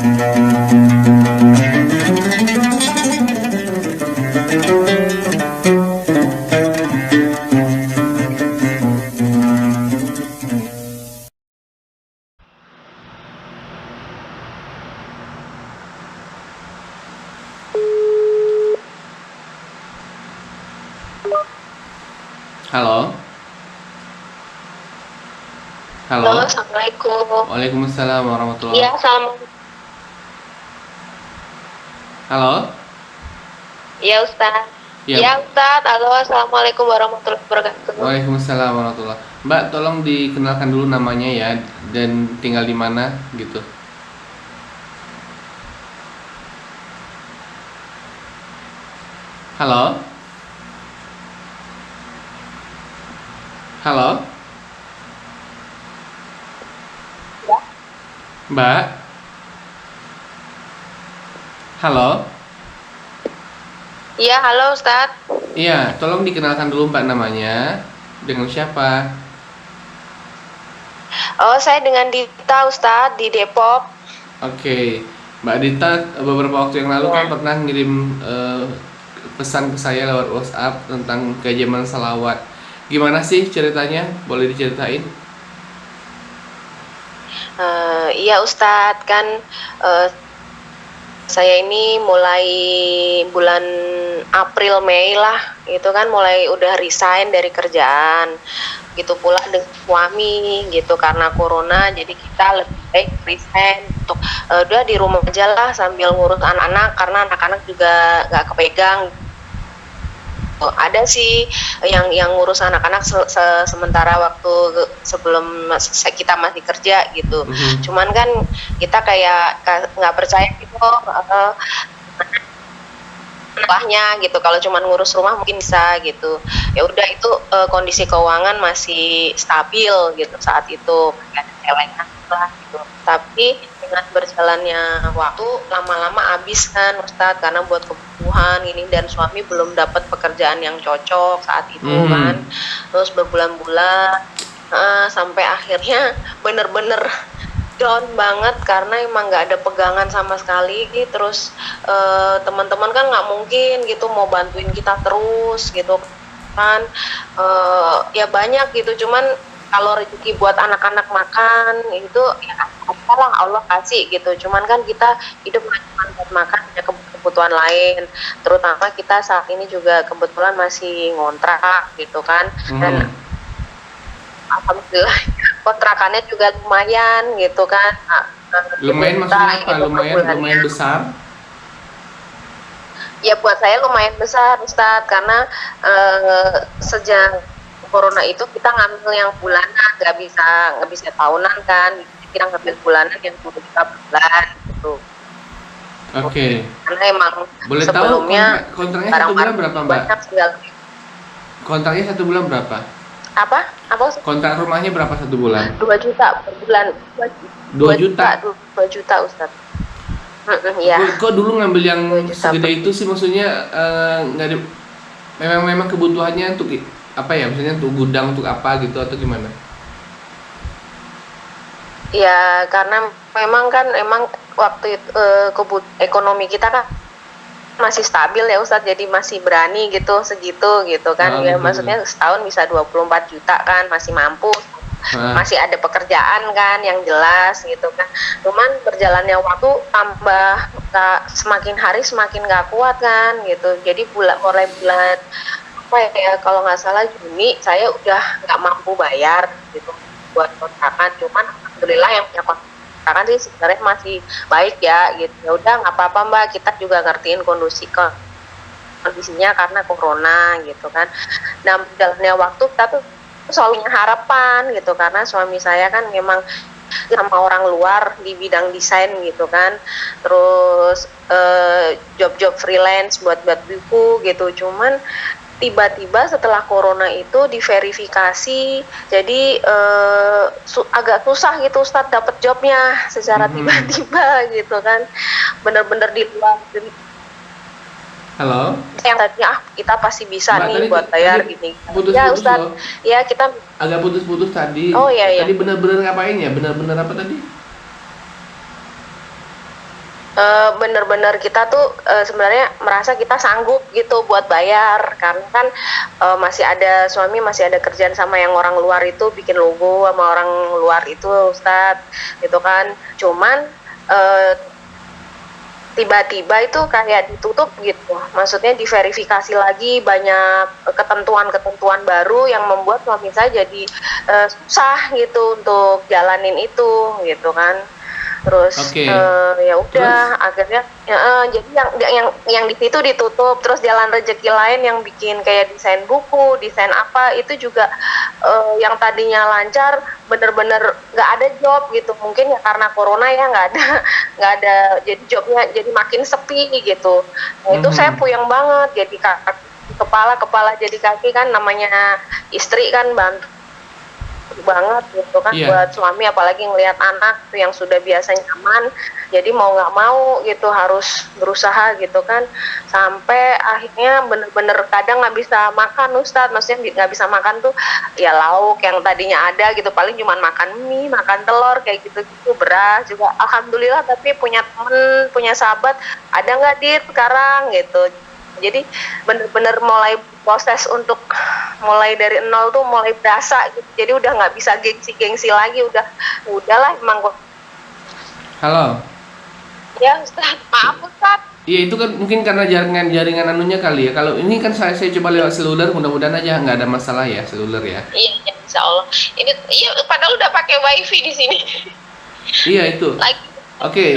Halo, Halo, halo. Assalamualaikum. Waalaikumsalam Iya, warahmatullah. Halo. Iya, Ustaz. Iya, Ya, Ustaz. Halo, Assalamualaikum warahmatullahi wabarakatuh. waalaikumsalam warahmatullah. Mbak, tolong dikenalkan dulu namanya ya dan tinggal di mana gitu. Halo, halo, Ya. Mbak. Halo. Iya, halo, Ustaz. Iya, tolong dikenalkan dulu Mbak namanya. Dengan siapa? Oh, saya dengan Dita, Ustaz, di Depok. Oke, Mbak Dita beberapa waktu yang lalu kan Ya. pernah ngirim pesan ke saya lewat WhatsApp tentang keajaman salawat. Gimana sih ceritanya? Boleh diceritain? Iya, Ustaz. Kan eh, saya ini mulai bulan April Mei lah, itu kan mulai udah resign dari kerjaan. Gitu pula dengan suami gitu, karena corona jadi kita lebih baik resign untuk udah di rumah aja lah sambil ngurus anak-anak, karena anak-anak juga nggak kepegang. Ada sih yang ngurus anak-anak sementara waktu sebelum kita masih kerja gitu. Mhm. Cuman kan kita kayak nggak percaya gitu, rumahnya gitu, kalau cuma ngurus rumah mungkin bisa gitu. Ya udah, itu kondisi keuangan masih stabil gitu saat itu, masih ada celengan lah gitu. Tapi dengan berjalannya waktu, lama-lama habis kan Ustadz, karena buat kebutuhan ini, dan suami belum dapat pekerjaan yang cocok saat itu kan. Mhm. Terus berbulan-bulan sampai akhirnya bener-bener down banget, karena emang nggak ada pegangan sama sekali. Terus teman-teman kan nggak mungkin gitu mau bantuin kita terus gitu kan. Ya banyak gitu, cuman kalau rezeki buat anak-anak makan itu ya lah Allah kasih gitu. Cuman kan kita hidup nggak cuma buat makan, punya kebutuhan lain. Terutama kita saat ini juga kebetulan masih ngontrak gitu kan. Dan Mhm. alhamdulillah kontrakannya juga lumayan gitu kan, 7 Lumayan juta maksudnya apa? gitu per Lumayan bulannya. lumayan besar. Ya buat saya lumayan besar Ustadz, karena sejak corona itu kita ngambil yang bulanan, nggak bisa tahunan kan. Kita ngambil bulanan yang 10 juta per bulan gitu. Oke. Karena emang Boleh tahu sebelumnya kontraknya satu bulan barang-barang berapa, Mbak? banyak segala. Kontraknya satu bulan berapa? Apa Kontrak rumahnya berapa satu bulan? 2 juta per bulan. 2 2 juta, juta. 2 juta Ustadz. Ya, Kok dulu ngambil yang 2 juta per segede itu sih, maksudnya nggak ada, memang kebutuhannya untuk apa ya? Maksudnya untuk gudang untuk apa gitu atau gimana? ya, karena memang kan emang waktu itu ekonomi kita kan masih stabil ya Ustadz, jadi masih berani gitu segitu gitu kan. Ah, Ya gitu gitu. maksudnya setahun bisa 24 juta kan, masih mampu, Ah, masih ada pekerjaan kan yang jelas gitu kan. Cuman berjalannya waktu tambah semakin hari semakin nggak kuat kan gitu. Jadi mulai bulan apa ya, kalau nggak salah Juni, saya udah nggak mampu bayar gitu buat kontrakan. Cuman alhamdulillah yang punya kontrakan sih sebenarnya masih baik ya gitu. Ya udah, nggak apa-apa Mbak, kita juga ngertiin kondisinya karena corona gitu kan. Nah berjalannya waktu kita tuh selalu punya harapan gitu, karena suami saya kan memang sama orang luar di bidang desain gitu kan. Terus job-job freelance buat buku gitu. Cuman tiba-tiba setelah corona itu diverifikasi, jadi agak susah gitu Ustadz dapat jobnya secara mhm. tiba-tiba gitu kan. Bener-bener di luar Halo, yang tadinya kita pasti bisa Mbak, nih tadi buat tadi bayar gini. Ya putus-putus Ustadz, loh. ya kita, Agak putus-putus tadi. oh ya ya. Tadi bener-bener ngapain ya? Bener-bener apa tadi? bener-bener kita tuh sebenarnya merasa kita sanggup gitu buat bayar, karena kan masih ada kerjaan sama yang orang luar itu, bikin logo sama orang luar itu Ustadz gitu kan. Cuman tiba-tiba itu kayak ditutup gitu, maksudnya diverifikasi lagi, banyak ketentuan-ketentuan baru yang membuat suami saya jadi susah gitu untuk jalanin itu gitu kan. Terus Oke. ya Terus? udah akhirnya jadi yang di situ ditutup. Terus jalan rezeki lain yang bikin kayak desain buku, desain apa itu juga yang tadinya lancar bener-bener nggak ada job gitu. Mungkin ya karena corona ya nggak ada jadi jobnya jadi makin sepi gitu. Nah itu saya Mhm. puyeng banget, jadi kepala jadi kaki kan, namanya istri kan bantu banget gitu kan Iya. buat suami, apalagi ngelihat anak tuh yang sudah biasa nyaman, jadi mau nggak mau gitu harus berusaha gitu kan, sampai akhirnya bener-bener kadang nggak bisa makan Ustadz, maksudnya nggak bisa makan tuh ya lauk yang tadinya ada gitu, paling cuma makan mie, makan telur kayak gitu-gitu, beras juga alhamdulillah, tapi punya temen, punya sahabat, ada nggak Dit sekarang gitu. Jadi bener-bener mulai proses untuk mulai dari nol tuh mulai berasa gitu, jadi udah nggak bisa gengsi-gengsi lagi, udahlah emang gua. Halo. Ya Ustaz, maaf Ustaz. Iya itu kan mungkin karena jaringan anunya kali ya. Kalau ini kan saya coba lewat seluler, mudah-mudahan aja nggak ada masalah ya seluler ya. Iya, ya, insya Allah. Ini iya padahal udah pakai wifi di sini. Iya itu. Lagi. Oke,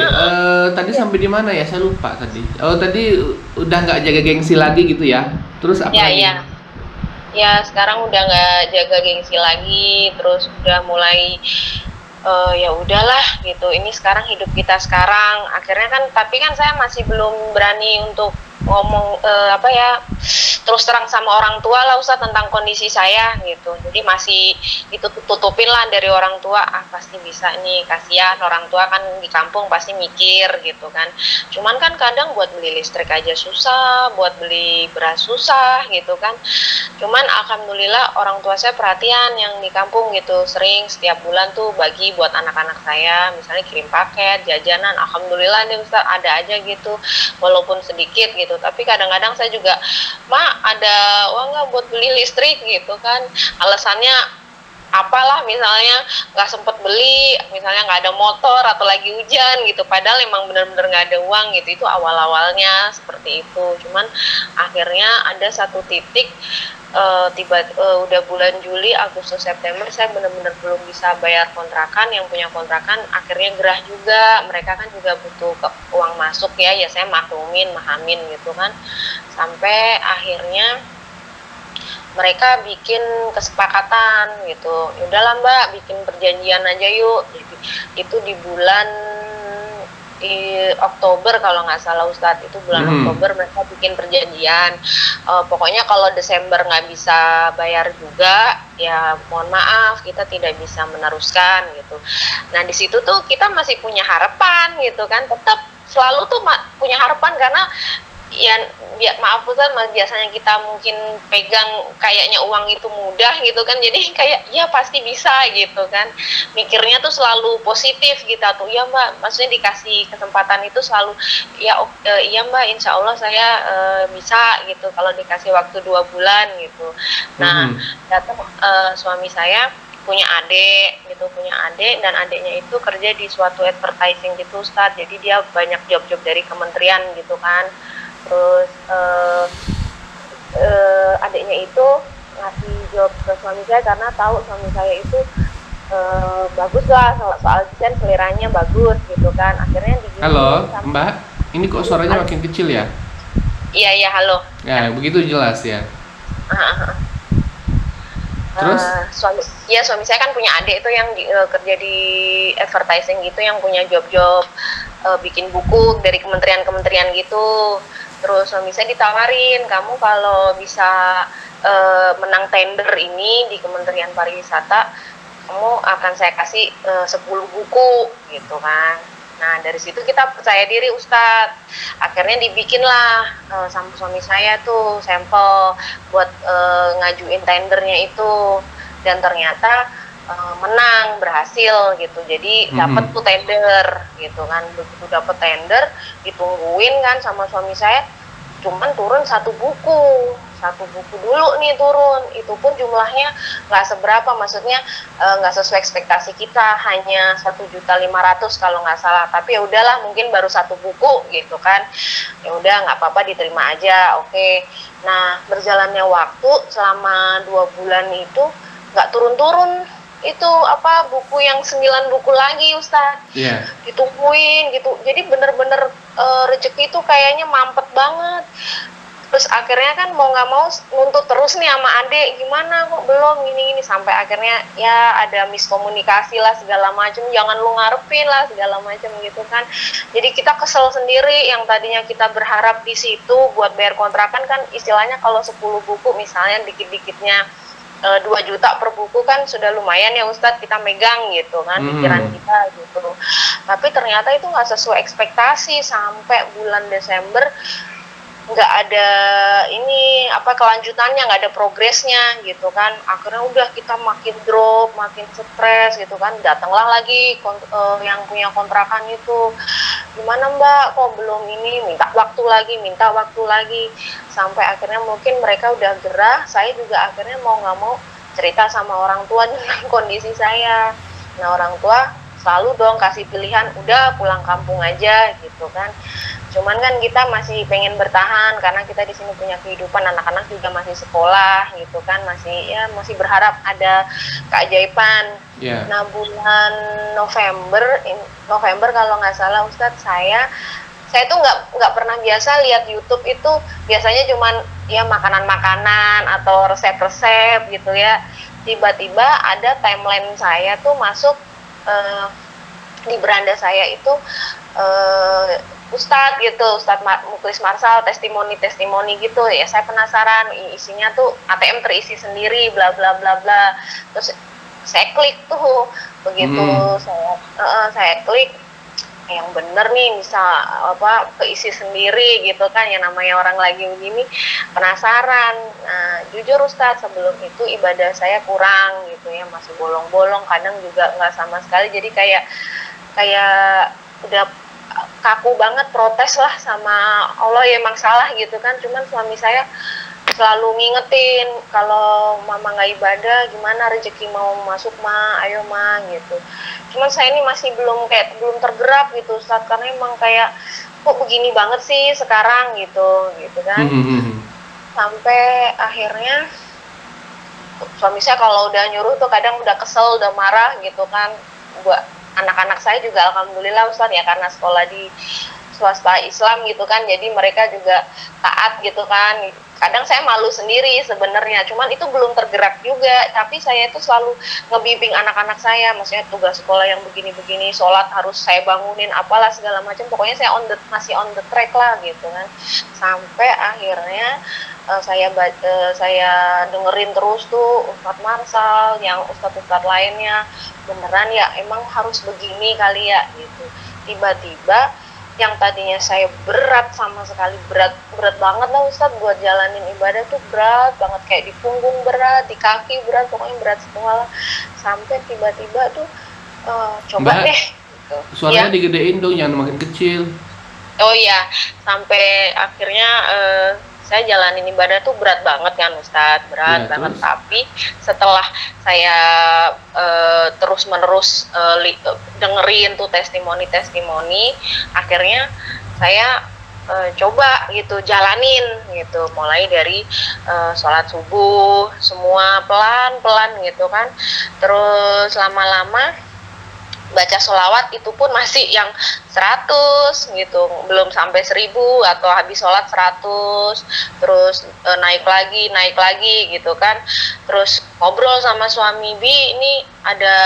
tadi Ya, sampai di mana ya? Saya lupa tadi. Oh tadi udah nggak jaga gengsi lagi gitu ya. Terus apa ya, lagi? ya. Ya sekarang udah nggak jaga gengsi lagi, terus udah mulai ya udahlah gitu. Ini sekarang hidup kita sekarang. Akhirnya kan, tapi kan saya masih belum berani untuk ngomong apa ya, terus terang sama orang tua lah Ustaz tentang kondisi saya gitu. Jadi masih tutupin lah dari orang tua, pasti bisa nih, kasihan orang tua kan di kampung pasti mikir gitu kan. Cuman kan kadang buat beli listrik aja susah, buat beli beras susah gitu kan. Cuman alhamdulillah orang tua saya perhatian yang di kampung gitu, sering setiap bulan tuh bagi buat anak-anak saya, misalnya kirim paket, jajanan, alhamdulillah nih Ustaz ada aja gitu, walaupun sedikit gitu. Tapi kadang-kadang saya juga, "Ma, ada uang nggak buat beli listrik?" gitu kan. Alasannya apalah, misalnya nggak sempet beli, misalnya nggak ada motor atau lagi hujan gitu, padahal emang bener-bener nggak ada uang gitu. Itu awal-awalnya seperti itu. Cuman akhirnya ada satu titik udah bulan Juli, Agustus, September saya bener-bener belum bisa bayar kontrakan. Yang punya kontrakan akhirnya gerah juga, mereka kan juga butuh uang masuk ya, ya saya maklumin, mahamin gitu kan, sampai akhirnya mereka bikin kesepakatan gitu, udahlah Mbak bikin perjanjian aja yuk. Jadi, itu di bulan Oktober kalau nggak salah Ustadz, itu bulan Oktober mereka bikin perjanjian, pokoknya kalau Desember nggak bisa bayar juga ya mohon maaf kita tidak bisa meneruskan gitu. Nah di situ tuh kita masih punya harapan gitu kan, tetap selalu tuh punya harapan, karena ya maaf Ustaz, biasanya kita mungkin pegang kayaknya uang itu mudah gitu kan, jadi kayak ya pasti bisa gitu kan, mikirnya tuh selalu positif gitu tuh. Ya Mbak, maksudnya dikasih kesempatan itu selalu ya iya Mbak, insya Allah saya bisa gitu kalau dikasih waktu 2 bulan gitu. Nah datang suami saya punya adik dan adiknya itu kerja di suatu advertising gitu Ustaz, jadi dia banyak job-job dari kementerian gitu kan. Terus adiknya itu ngasih job ke suami saya karena tahu suami saya itu bagus lah soal desain, seleranya bagus gitu kan. Akhirnya Halo, Mbak. Ini kok suaranya makin kecil ya? Iya, halo. Ya, begitu jelas ya. Terus? Suami saya kan punya adik itu yang kerja di advertising gitu, yang punya job-job bikin buku dari kementerian-kementerian gitu. Terus suami saya ditawarin, kamu kalau bisa menang tender ini di Kementerian Pariwisata, kamu akan saya kasih 10 buku gitu kan. Nah dari situ kita percaya diri Ustadz, akhirnya dibikinlah sama suami saya tuh sampel buat ngajuin tendernya itu, dan ternyata menang, berhasil gitu. Jadi dapat tuh tender gitu kan. Begitu dapat tender, ditungguin kan sama suami saya, cuman turun satu buku dulu nih turun. Itu pun jumlahnya nggak seberapa, maksudnya nggak sesuai ekspektasi kita, hanya 1.500.000 kalau nggak salah. Tapi ya udahlah, mungkin baru satu buku gitu kan, ya udah nggak apa-apa, diterima aja, oke. Nah, berjalannya waktu selama 2 bulan itu nggak turun-turun itu buku yang 9 buku lagi, Ustadz. Iya. Ditungguin gitu, jadi bener-bener rezeki itu kayaknya mampet banget. Terus akhirnya kan mau nggak mau nuntut terus nih sama adek, gimana kok belum gini sampai akhirnya ya ada miskomunikasi lah segala macam, jangan lu ngarepin lah segala macam gitu kan. Jadi kita kesel sendiri, yang tadinya kita berharap di situ buat bayar kontrakan kan, istilahnya kalau 10 buku misalnya dikit-dikitnya 2 juta per buku kan sudah lumayan ya Ustadz, kita megang gitu kan, pikiran kita gitu. Tapi ternyata itu nggak sesuai ekspektasi, sampai bulan Desember nggak ada kelanjutannya, nggak ada progresnya gitu kan. Akhirnya udah kita makin drop, makin stres gitu kan. Datanglah lagi yang punya kontrakan itu, gimana Mbak kok belum ini, minta waktu lagi sampai akhirnya mungkin mereka udah gerah. Saya juga akhirnya mau nggak mau cerita sama orang tua dengan kondisi saya. Nah, orang tua selalu dong kasih pilihan, udah pulang kampung aja gitu kan. Cuman kan kita masih pengen bertahan karena kita di sini punya kehidupan, anak-anak juga masih sekolah gitu kan, masih berharap ada keajaiban. Yeah. Nah, bulan November kalau nggak salah Ustadz, saya tuh nggak pernah biasa lihat YouTube itu, biasanya cuman ya makanan-makanan atau resep-resep gitu ya. Tiba-tiba ada timeline saya tuh masuk di beranda saya itu Ustadz Mukhlis Marsal, testimoni gitu ya. Saya penasaran, isinya tuh ATM terisi sendiri, bla bla bla bla. Terus saya klik tuh, begitu saya klik, yang bener nih bisa keisi sendiri gitu kan, yang namanya orang lagi begini penasaran. Nah, jujur Ustadz, sebelum itu ibadah saya kurang gitu ya, masih bolong-bolong, kadang juga nggak sama sekali. Jadi kayak udah kaku banget, protes lah sama Allah, ya emang salah gitu kan. Cuman suami saya selalu ngingetin, kalau mama nggak ibadah gimana rezeki mau masuk ayo gitu. Cuman saya ini masih belum tergerak gitu Ustadz, karena emang kayak kok begini banget sih sekarang gitu kan. Sampai akhirnya suami saya kalau udah nyuruh tuh kadang udah kesel, udah marah gitu kan. Buat anak-anak saya juga alhamdulillah Ustadz ya, karena sekolah di swasta Islam gitu kan, jadi mereka juga taat gitu kan. Kadang saya malu sendiri sebenarnya, cuman itu belum tergerak juga. Tapi saya itu selalu ngebimbing anak-anak saya, maksudnya tugas sekolah yang begini-begini, sholat harus saya bangunin, apalah segala macam. Pokoknya saya masih on the track lah gitu kan. Sampai akhirnya saya dengerin terus tuh Ustadz Marsal, yang ustadz-ustadz lainnya, beneran ya emang harus begini kali ya gitu. Tiba-tiba yang tadinya saya berat sama sekali, berat banget lah Ustadz, buat jalanin ibadah tuh berat banget, kayak di punggung berat, di kaki berat, pokoknya berat semua lah. Sampai tiba-tiba tuh coba Mbak, deh gitu. Suaranya digedein dong, jangan makin kecil. Oh iya, sampai akhirnya saya jalanin ibadah tuh berat banget kan Ustadz, berat banget. Terus? Tapi setelah saya terus-menerus dengerin tuh testimoni, akhirnya saya coba gitu, jalanin gitu, mulai dari sholat subuh, semua pelan-pelan gitu kan. Terus lama-lama baca sholawat itu pun masih yang 100 gitu, belum sampai 1000, atau habis sholat 100, terus naik lagi gitu kan. Terus ngobrol sama suami, Bi ini ada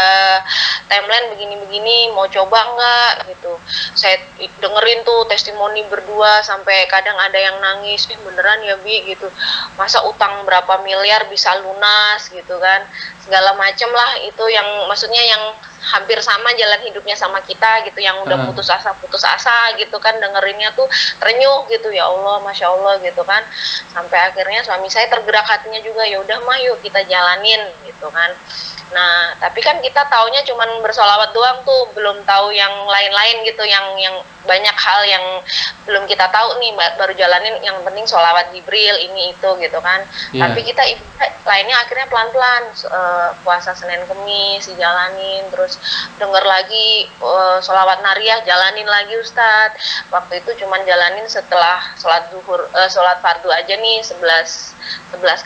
timeline begini-begini, mau coba nggak gitu. Saya dengerin tuh testimoni berdua, sampai kadang ada yang nangis, beneran ya Bi gitu, masa utang berapa miliar bisa lunas gitu kan, segala macem lah. Itu yang maksudnya yang hampir sama jalan hidupnya sama kita gitu, yang udah putus asa gitu kan, dengerinnya tuh terenyuh gitu, ya Allah, Masya Allah gitu kan. Sampai akhirnya suami saya tergerak hatinya juga, ya udah mah yuk kita jalanin jalanin gitu kan. Nah, tapi kan kita taunya cuman bersolawat doang tuh, belum tahu yang lain-lain gitu, yang banyak hal yang belum kita tahu nih, baru jalanin yang penting solawat Jibril ini itu gitu kan. Iya. Tapi kita lainnya akhirnya pelan-pelan, puasa Senin Kemis dijalanin, terus denger lagi solawat nariyah jalanin lagi Ustadz. Waktu itu cuman jalanin setelah sholat zuhur, sholat fardu aja nih 11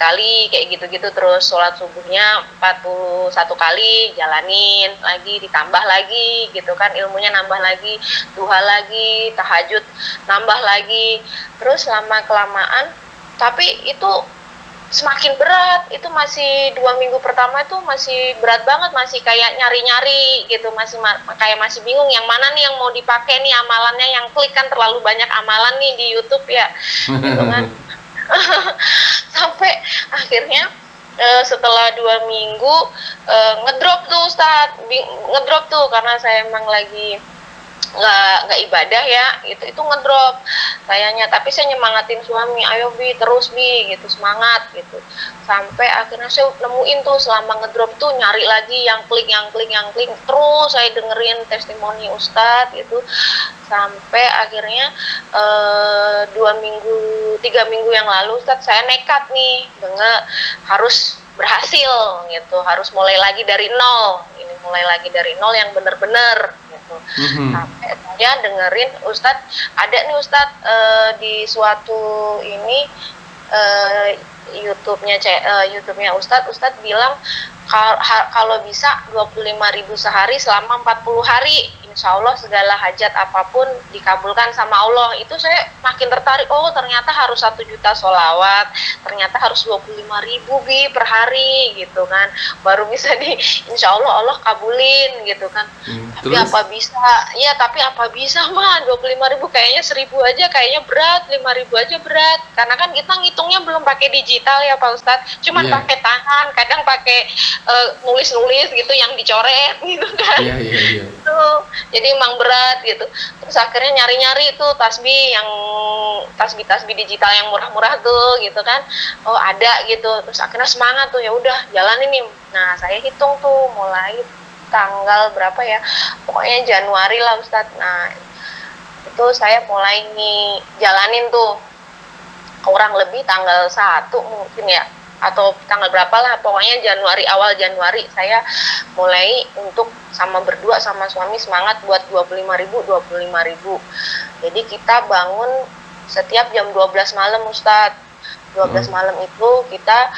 kali kayak gitu-gitu, terus sholat subuhnya 41 kali jalanin lagi, ditambah lagi gitu kan, ilmunya nambah lagi, duha lagi, tahajud nambah lagi, terus lama kelamaan tapi itu semakin berat. Itu masih 2 minggu pertama itu masih berat banget, masih kayak nyari-nyari gitu, kayak masih bingung yang mana nih yang mau dipakai nih amalannya, yang klik kan terlalu banyak amalan nih di YouTube ya gitu kan. Sampai akhirnya setelah 2 minggu ngedrop tuh Ustadz, ngedrop tuh karena saya emang lagi nggak ibadah ya, itu ngedrop kayaknya. Tapi saya nyemangatin suami, ayo Bi terus Bi gitu, semangat gitu. Sampai akhirnya saya nemuin tuh selama ngedrop tuh nyari lagi yang klik terus saya dengerin testimoni Ustadz gitu. Sampai akhirnya 3 minggu yang lalu Ustadz saya nekat nih harus berhasil gitu, harus mulai lagi dari nol, mulai lagi dari nol yang bener-bener gitu. Sampai saya dengerin Ustadz, ada nih Ustadz di suatu ini YouTube-nya Ustadz bilang kalau bisa 25.000 sehari selama 40 hari, insya Allah segala hajat apapun dikabulkan sama Allah. Itu saya makin tertarik, oh ternyata harus 1 juta sholawat, ternyata harus 25.000 Bi per hari gitu kan, baru bisa insya Allah kabulin gitu kan. Tapi terus? tapi apa bisa mah 25.000, kayaknya 1.000 aja kayaknya berat, 5.000 aja berat, karena kan kita ngitungnya belum pakai digital ya Pak Ustadz, cuman pakai tangan, kadang pakai nulis-nulis gitu yang dicoret gitu kan. Iya. Jadi emang berat gitu. Terus akhirnya nyari-nyari tuh tasbih digital yang murah-murah tuh gitu kan. Oh ada gitu. Terus akhirnya semangat tuh, ya udah jalanin nih. Nah saya hitung tuh mulai tanggal berapa ya, pokoknya Januari lah Ustadz. Nah itu saya mulai nih jalanin tuh kurang lebih tanggal 1 mungkin ya, atau tanggal berapa lah, pokoknya awal Januari saya mulai untuk berdua sama suami semangat buat 25.000. Jadi kita bangun setiap jam 12 malam Ustadz. 12 malam itu kita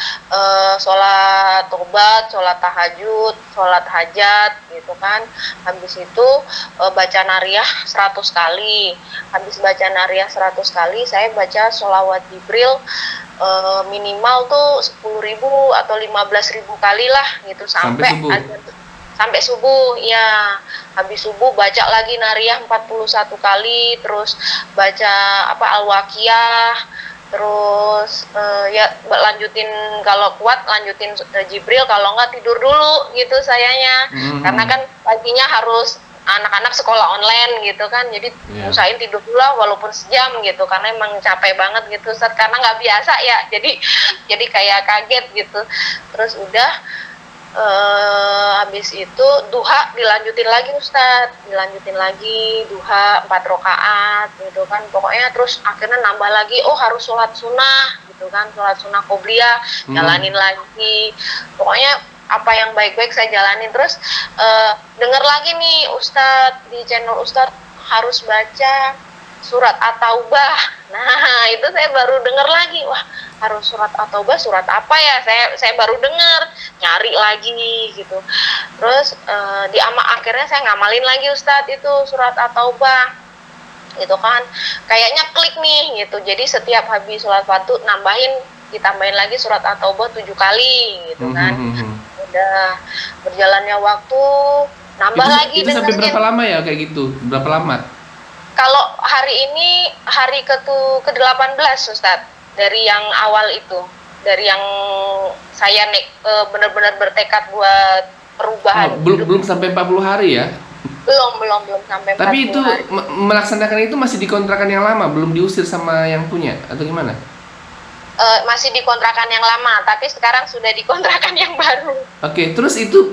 sholat tobat, sholat tahajud, sholat hajat gitu kan. Habis itu baca nariyah 100 kali. Habis baca nariyah 100 kali, saya baca sholawat Jibril minimal tuh 10.000 atau 15.000 kali lah gitu sampai subuh ya. Habis subuh baca lagi nariyah 41 kali, terus baca Al-Waqiyah, terus lanjutin, kalau kuat lanjutin Jibril, kalau nggak tidur dulu gitu sayanya. Karena kan paginya harus anak-anak sekolah online gitu kan, jadi usahain tidur dulu lah walaupun sejam gitu, karena emang capek banget gitu Ustadz, karena nggak biasa ya, jadi kayak kaget gitu. Terus udah habis itu duha dilanjutin lagi Ustadz, duha 4 rakaat gitu kan. Pokoknya terus akhirnya nambah lagi, oh harus sholat sunnah gitu kan, sholat sunnah qobliyah jalanin lagi. Pokoknya apa yang baik-baik saya jalanin. Terus denger lagi nih Ustadz, di channel Ustadz harus baca surat At-Taubah. Nah itu saya baru denger lagi, wah harus surat At-Taubah, surat apa ya, saya baru denger, nyari lagi gitu. Terus akhirnya saya ngamalin lagi Ustadz itu surat At-Taubah gitu kan, kayaknya klik nih gitu. Jadi setiap habis sholat fardu ditambahin lagi surat At-Taubah 7 kali gitu kan. Udah berjalannya waktu nambah lagi. Itu sampai berapa lama ya kayak gitu? Berapa lama? Kalau hari ini hari ke-18 Ustadz, dari yang awal itu, dari yang saya benar-benar bertekad buat perubahan. Belum sampai 40 hari ya? Belum sampai 40 Tapi itu hari. Melaksanakan itu masih di kontrakan yang lama, belum diusir sama yang punya atau gimana? Masih di kontrakan yang lama, tapi sekarang sudah di kontrakan yang baru. Oke, terus itu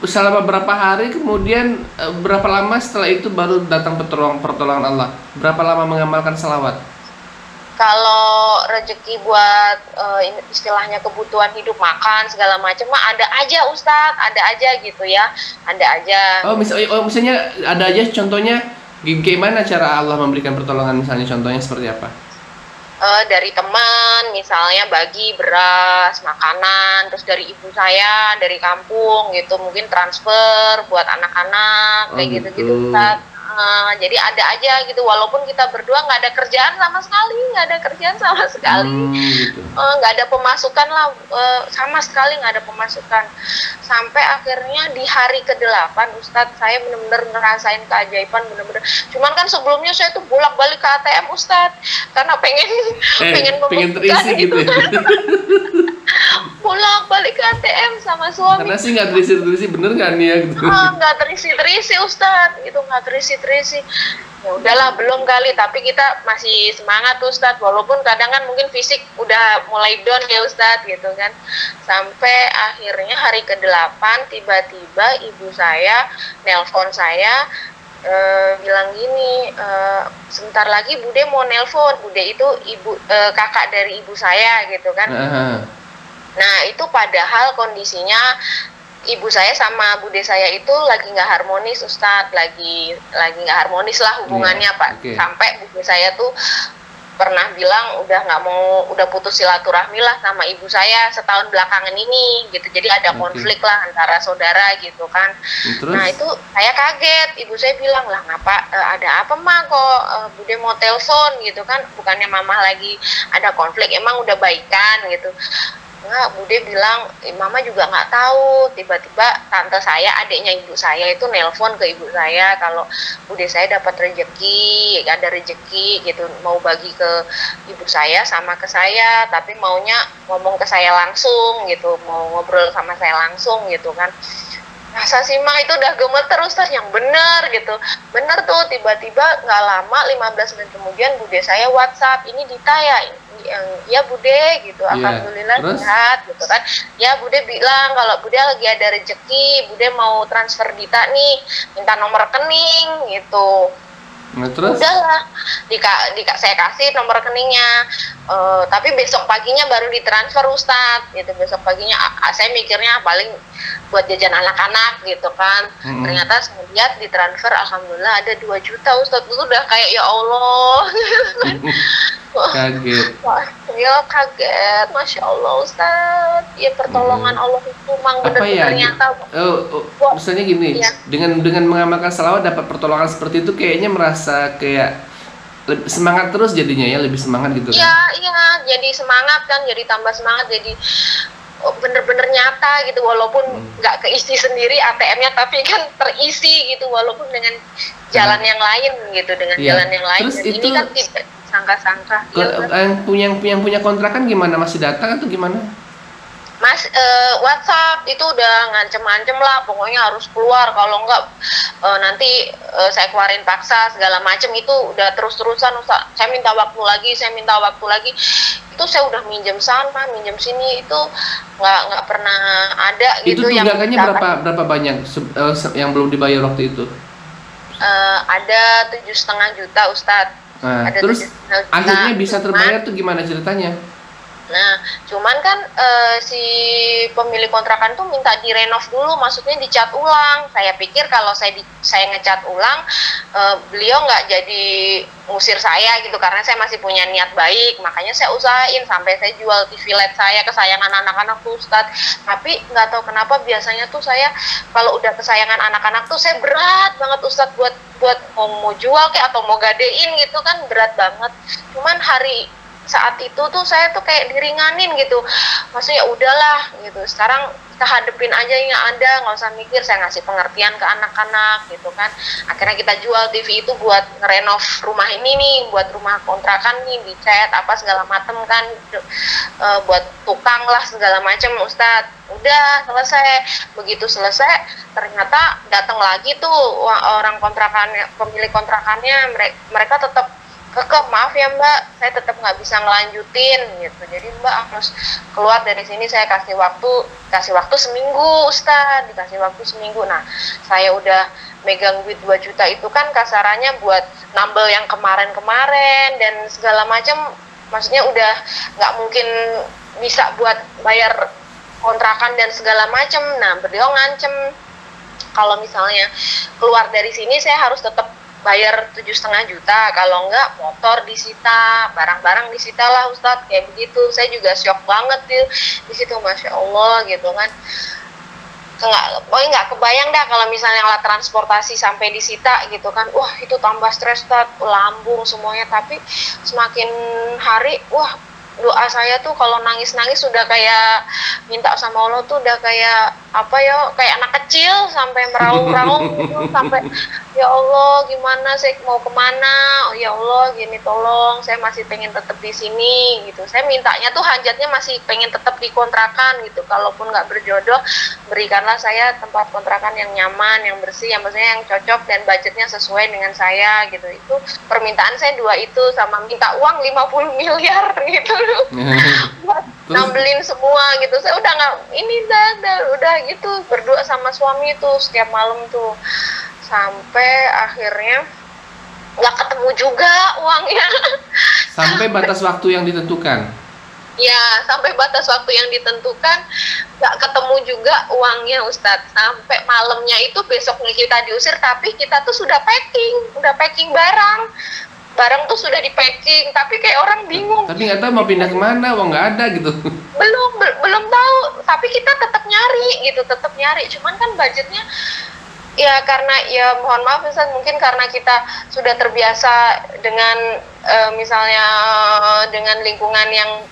selama berapa hari kemudian berapa lama setelah itu baru datang pertolongan Allah? Berapa lama mengamalkan salawat? Kalau rezeki buat istilahnya kebutuhan hidup, makan segala macam mah ada aja Ustadz, ada aja gitu ya, ada aja. Misalnya ada aja, contohnya gimana cara Allah memberikan pertolongan, misalnya contohnya seperti apa? Dari teman misalnya bagi beras, makanan, terus dari ibu saya dari kampung gitu mungkin transfer buat anak-anak kayak gitu-gitu Ustaz. Jadi ada aja gitu, walaupun kita berdua nggak ada kerjaan sama sekali, Gitu. nggak ada pemasukan lah, sama sekali nggak ada pemasukan. Sampai akhirnya di hari ke-8 Ustadz, saya benar-benar ngerasain keajaiban benar-benar. Cuman kan sebelumnya saya tuh bolak-balik ke ATM Ustadz, karena pengen pengen terisi gitu ya. bolak-balik ke ATM sama suami. Karena sih nggak terisi bener nggak nih ya gitu. Nggak terisi Ustadz, itu nggak terisi. Ya udahlah, belum kali, tapi kita masih semangat Ustadz, walaupun kadang kan mungkin fisik udah mulai down ya Ustadz gitu kan. Sampai akhirnya hari ke-8 tiba-tiba ibu saya nelpon saya, bilang gini, sebentar lagi Bude mau nelpon. Bude itu kakak dari ibu saya gitu kan. Nah itu padahal kondisinya ibu saya sama bude saya itu lagi nggak harmonis Ustadz, lagi nggak harmonis lah hubungannya Pak. Sampai bude saya tuh pernah bilang udah putus silaturahmi lah sama ibu saya setahun belakangan ini gitu. Jadi ada konflik lah antara saudara gitu kan. Terus? Nah itu saya kaget, ibu saya bilang lah ada apa mah kok bude mau telepon gitu kan, bukannya mama lagi ada konflik, emang udah baikan gitu. Enggak, bude bilang, mama juga nggak tahu. Tiba-tiba tante saya, adiknya ibu saya itu nelpon ke ibu saya kalau bude saya dapat ada rezeki gitu, mau bagi ke ibu saya sama ke saya, tapi maunya ngomong ke saya langsung gitu, mau ngobrol sama saya langsung gitu kan. Masa sih mah, itu udah gemeter Ustaz, yang bener gitu. Bener tuh, tiba-tiba nggak lama 15 menit kemudian bude saya WhatsApp, ini Dita ya bude gitu, alhamdulillah sehat gitu kan. Ya bude bilang kalau bude lagi ada rezeki, bude mau transfer Dita nih, minta nomor rekening gitu. Nah, terus? Udahlah, saya kasih nomor rekeningnya, tapi besok paginya baru ditransfer Ustadz gitu. Besok paginya saya mikirnya paling buat jajan anak-anak gitu kan. Ternyata saya lihat ditransfer, alhamdulillah ada 2 juta Ustadz. Itu udah kayak ya Allah. Kaget. Ya kaget, Masya Allah Ustadz. Ya pertolongan Allah itu memang benar-benar nyata. Misalnya gini, dengan mengamalkan salawat dapat pertolongan seperti itu, kayaknya merasa kayak semangat terus jadinya ya, lebih semangat gitu kan? Iya, jadi semangat kan, jadi tambah semangat, jadi bener-bener nyata gitu, walaupun nggak keisi sendiri ATM-nya, tapi kan terisi gitu, walaupun dengan jalan yang lain gitu, jalan yang lain. Terus itu, ini kan tidak sangka-sangka. Yang punya kontrakan gimana, masih datang atau gimana? Mas, WhatsApp itu udah ngancem-ngancem lah, pokoknya harus keluar, kalau enggak nanti saya keluarin paksa segala macem. Itu udah terus-terusan, saya minta waktu lagi, itu saya udah minjem sana, minjem sini, itu nggak pernah ada gitu. Itu tunggakannya berapa banyak yang belum dibayar waktu itu? Ada 7,5 juta Ustadz. Nah, terus akhirnya bisa terbayar tuh gimana ceritanya? Nah, cuman kan si pemilik kontrakan tuh minta direnov dulu, maksudnya dicat ulang. Saya pikir kalau saya ngecat ulang, beliau nggak jadi ngusir saya gitu, karena saya masih punya niat baik. Makanya saya usahain sampai saya jual TV LED saya, kesayangan anak-anak tuh Ustadz. Tapi nggak tahu kenapa biasanya tuh saya kalau udah kesayangan anak-anak tuh saya berat banget Ustadz buat mau jual kayak atau mau gadein gitu kan, berat banget. Cuman saat itu tuh saya tuh kayak diringanin gitu, maksudnya udahlah gitu, sekarang kita hadepin aja yang ada, nggak usah mikir. Saya ngasih pengertian ke anak-anak gitu kan. Akhirnya kita jual TV itu buat ngerenov rumah ini nih, buat rumah kontrakan nih, dicat apa segala macem kan, buat tukang lah segala macem Ustadz. Udah selesai. Begitu selesai ternyata datang lagi tuh orang kontrakannya, pemilik kontrakannya, mereka tetap kekeh, maaf ya Mbak, saya tetap nggak bisa ngelanjutin gitu. Jadi Mbak harus keluar dari sini, saya kasih waktu seminggu Ustaz, dikasih waktu seminggu. Nah, saya udah megang duit 2 juta itu kan kasarannya buat nambel yang kemarin-kemarin dan segala macam, maksudnya udah nggak mungkin bisa buat bayar kontrakan dan segala macam. Nah, beliau ngancem kalau misalnya keluar dari sini saya harus tetap bayar 7,5 juta, kalau enggak motor disita, barang-barang disita lah Ustadz, kayak begitu. Saya juga shock banget di situ, Masya Allah gitu kan. Pokoknya nggak kebayang dah kalau misalnya alat transportasi sampai disita gitu kan. Wah, itu tambah stres, Ustadz, lambung semuanya. Tapi semakin hari, wah, doa saya tuh kalau nangis-nangis sudah kayak minta sama Allah tuh udah kayak apa ya, kayak anak kecil, sampai meraung-raung gitu, sampai ya Allah gimana saya mau kemana, ya Allah gini tolong, saya masih pengen tetap di sini gitu. Saya mintanya tuh hajatnya masih pengen tetap di kontrakan gitu, kalaupun nggak berjodoh berikanlah saya tempat kontrakan yang nyaman, yang bersih, yang maksudnya yang cocok dan budgetnya sesuai dengan saya gitu. Itu permintaan saya 2 itu, sama minta uang 50 miliar gitu buat nambelin semua gitu. Saya udah nggak ini udah gitu, berdoa sama suami tuh setiap malam tuh, sampai akhirnya nggak ketemu juga uangnya. Sampai batas waktu yang ditentukan. Ya, sampai batas waktu yang ditentukan nggak ketemu juga uangnya Ustadz. Sampai malamnya itu, besoknya kita diusir, tapi kita tuh sudah packing barang tuh sudah di packing, tapi kayak orang bingung. Tapi nggak tahu mau pindah kemana, uang nggak ada gitu. Belum tahu, tapi kita tetap nyari. Cuman kan budgetnya, ya karena ya mohon maaf Ustaz, mungkin karena kita sudah terbiasa dengan misalnya dengan lingkungan yang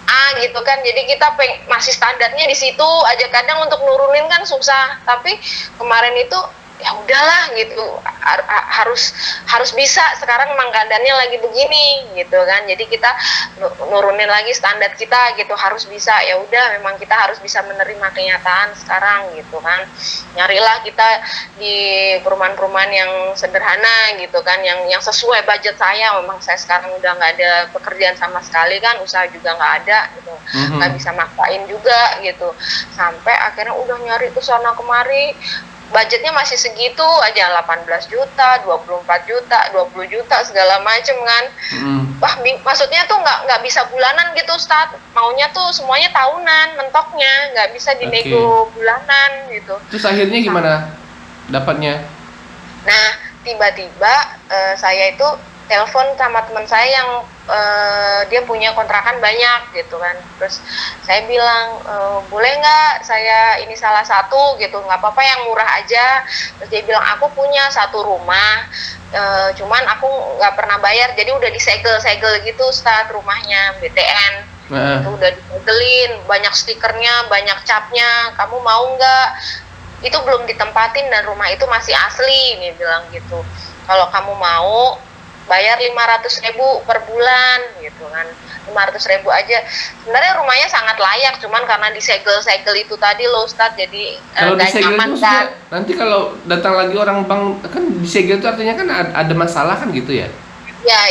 A gitu kan, jadi kita masih standarnya di situ aja, kadang untuk nurunin kan susah. Tapi kemarin itu ya udahlah gitu, harus bisa, sekarang emang keadaannya lagi begini gitu kan, jadi kita nurunin lagi standar kita gitu, harus bisa, ya udah memang kita harus bisa menerima kenyataan sekarang gitu kan. Nyarilah kita di perumahan-perumahan yang sederhana gitu kan, yang sesuai budget saya. Memang saya sekarang udah nggak ada pekerjaan sama sekali kan, usaha juga nggak ada gitu, nggak bisa maksain juga gitu. Sampai akhirnya udah nyari tuh sana kemari, budgetnya masih segitu aja, 18 juta, 24 juta, 20 juta, segala macem kan. Wah, maksudnya tuh nggak bisa bulanan gitu Ustaz, maunya tuh semuanya tahunan mentoknya, nggak bisa dinego bulanan gitu. Terus akhirnya gimana dapatnya? Nah, tiba-tiba saya itu telepon sama teman saya yang dia punya kontrakan banyak gitu kan. Terus saya bilang, boleh nggak saya ini salah satu gitu, nggak apa-apa yang murah aja. Terus dia bilang, aku punya 1 rumah, cuman aku nggak pernah bayar, jadi udah disegel gitu Ustaz rumahnya, BTN. Itu udah disegelin, banyak stikernya, banyak capnya, kamu mau nggak? Itu belum ditempatin dan rumah itu masih asli, nih bilang gitu. Kalau kamu mau bayar 500.000 per bulan gitu kan, 500.000 aja. Sebenarnya rumahnya sangat layak, cuman karena disegel itu tadi loh Ustadz, jadi nggak nyaman kan. Nanti kalau datang lagi orang bank kan disegel itu artinya kan ada masalah kan gitu ya? Ya,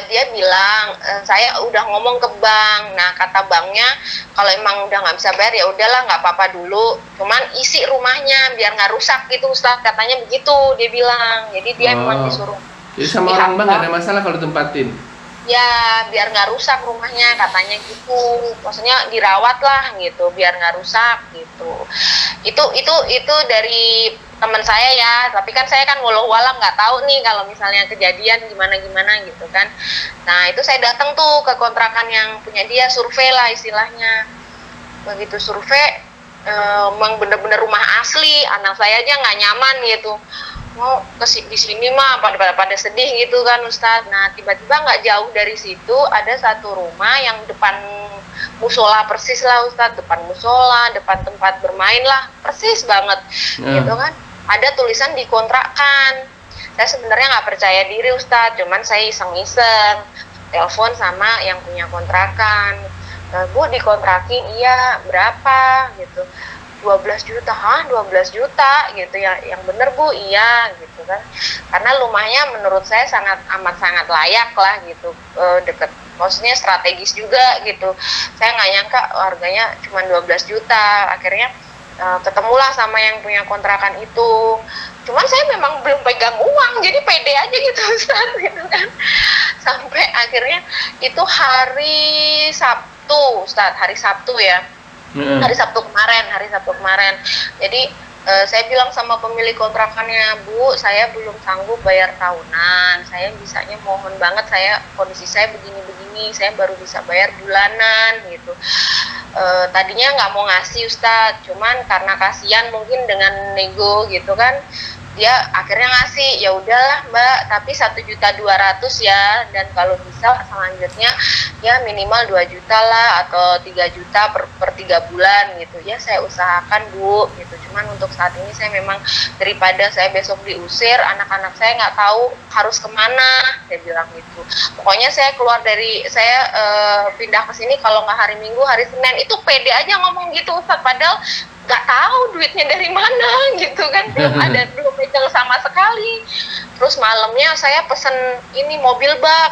dia bilang, saya udah ngomong ke bank. Nah, kata banknya kalau emang udah nggak bisa bayar ya udahlah, nggak apa-apa dulu, cuman isi rumahnya biar nggak rusak gitu Ustadz, katanya begitu dia bilang. Jadi dia emang disuruh. Jadi sama orang bank nggak ada masalah kalau tempatin? Ya, biar nggak rusak rumahnya, katanya gitu. Maksudnya dirawat lah gitu, biar nggak rusak gitu. Itu dari teman saya ya. Tapi kan saya kan walau walam nggak tahu nih kalau misalnya kejadian gimana gitu kan. Nah, itu saya datang tuh ke kontrakan yang punya dia, survei lah istilahnya. Begitu survei, emang bener-bener rumah asli. Anak saya aja nggak nyaman gitu, mau di sini mah pada sedih gitu kan Ustadz. Nah, tiba-tiba nggak jauh dari situ ada 1 rumah yang depan musola persis lah Ustadz, depan musola, depan tempat bermain lah, persis banget gitu kan. Ada tulisan dikontrakkan. Saya sebenarnya nggak percaya diri Ustadz, cuman saya iseng-iseng telepon sama yang punya kontrakan. Bu, dikontrakin, iya, berapa gitu. 12 juta, 12 juta gitu ya, yang bener Bu, iya gitu kan, karena rumahnya menurut saya amat sangat layak lah gitu, deket, maksudnya strategis juga gitu, saya nggak nyangka harganya cuma 12 juta, akhirnya ketemulah sama yang punya kontrakan itu, cuman saya memang belum pegang uang, jadi pede aja gitu Ustaz, gitu kan, sampai akhirnya itu hari Sabtu Ustaz, hari Sabtu ya, hari Sabtu kemarin. Jadi saya bilang sama pemilik kontrakannya, Bu, saya belum sanggup bayar tahunan. Saya bisanya mohon banget, kondisi saya begini-begini, saya baru bisa bayar bulanan gitu. Tadinya nggak mau ngasih Ustadz, cuman karena kasihan mungkin dengan nego gitu kan, dia akhirnya ngasih, ya udahlah Mbak, tapi 1.200.000 ya, dan kalau bisa selanjutnya ya minimal 2 juta lah atau 3 juta per 3 bulan gitu ya, saya usahakan Bu gitu, cuman untuk saat ini saya memang daripada saya besok diusir, anak-anak saya nggak tahu harus kemana, saya bilang gitu, pokoknya saya pindah ke sini kalau nggak hari Minggu, hari Senin, itu pede aja ngomong gitu Ustadz, padahal nggak tahu duitnya dari mana gitu kan, belum pegang sama sekali. Terus malamnya saya pesen ini mobil bak,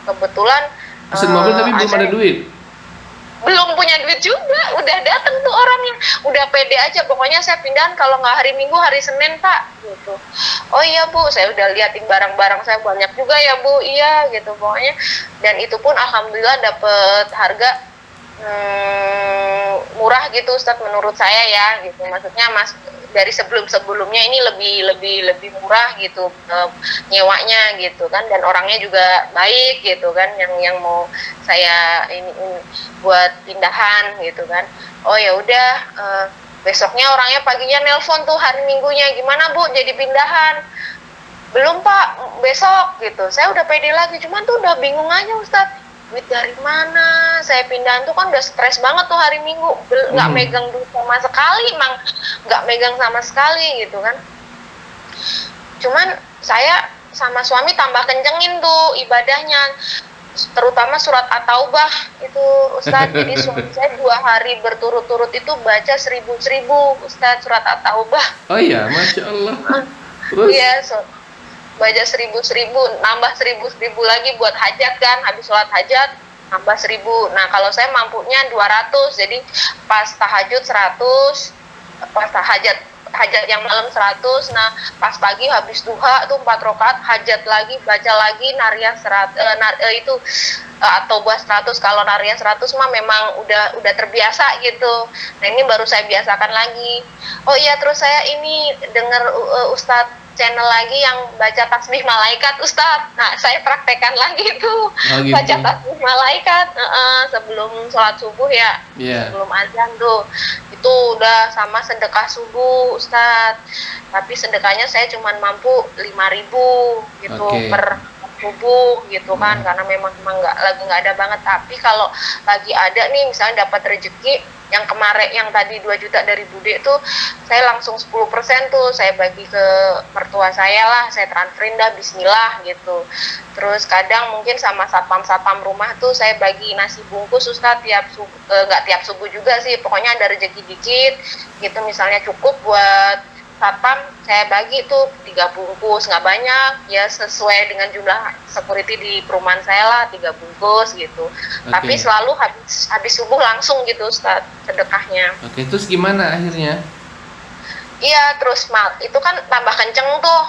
kebetulan pesen mobil tapi belum ada duit, belum punya duit juga, udah datang tuh orangnya, udah pede aja, pokoknya saya pindahan kalau nggak hari Minggu, hari Senin Pak gitu. Oh iya Bu, saya udah liatin barang-barang saya banyak juga ya Bu, iya gitu pokoknya, dan itu pun alhamdulillah dapet harga murah gitu Ustadz, menurut saya ya gitu, maksudnya dari sebelumnya ini lebih murah gitu, nyewanya gitu kan, dan orangnya juga baik gitu kan, yang mau saya ini buat pindahan gitu kan. Oh ya udah, besoknya orangnya paginya nelpon tuh hari Minggunya, gimana Bu jadi pindahan? Belum Pak, besok gitu. Saya udah pede lagi, cuman tuh udah bingung aja Ustadz, duit dari mana, saya pindahan tuh kan udah stres banget tuh hari Minggu, nggak megang duit sama sekali, nggak megang sama sekali gitu kan. Cuman saya sama suami tambah kencengin tuh ibadahnya, terutama surat At-Taubah itu Ustadz. Jadi suami saya 2 hari berturut-turut itu baca 1000 Ustadz, surat At-Taubah. oh iya, Masya Allah. Terus? Iya, baca 1000, nambah 1000 lagi buat hajat kan, habis sholat hajat nambah 1000. Nah kalau saya mampunya 200, jadi pas tahajud 100, pas hajat yang malam 100, nah pas pagi habis duha tuh 4 rakaat hajat lagi, baca lagi nariyah 100, atau buat 100. Kalau nariyah 100 mah memang udah terbiasa gitu. Nah ini baru saya biasakan lagi. Oh iya, terus saya ini dengar Ustadz channel lagi yang baca tasbih malaikat Ustadz. Nah saya praktekkan lagi tuh, gitu. Baca tasbih malaikat sebelum sholat subuh ya, sebelum azan tuh. Itu udah sama sedekah subuh Ustadz. Tapi sedekahnya saya cuma mampu 5.000 gitu per subuh gitu kan, karena memang nggak ada banget. Tapi kalau lagi ada nih, misalnya dapat rezeki yang kemarin yang tadi 2 juta dari Bude tuh, saya langsung 10% tuh saya bagi ke mertua saya lah, saya transferin dah, bismillah gitu. Terus kadang mungkin sama satpam rumah tuh saya bagi nasi bungkus Ustadz nggak tiap subuh juga sih, pokoknya ada rezeki dikit gitu, misalnya cukup buat satpam saya bagi tuh 3 bungkus, nggak banyak ya, sesuai dengan jumlah security di perumahan saya lah, 3 bungkus gitu. Tapi selalu habis subuh langsung gitu Ustadz sedekahnya. Terus gimana akhirnya? Iya, terus itu kan tambah kenceng tuh,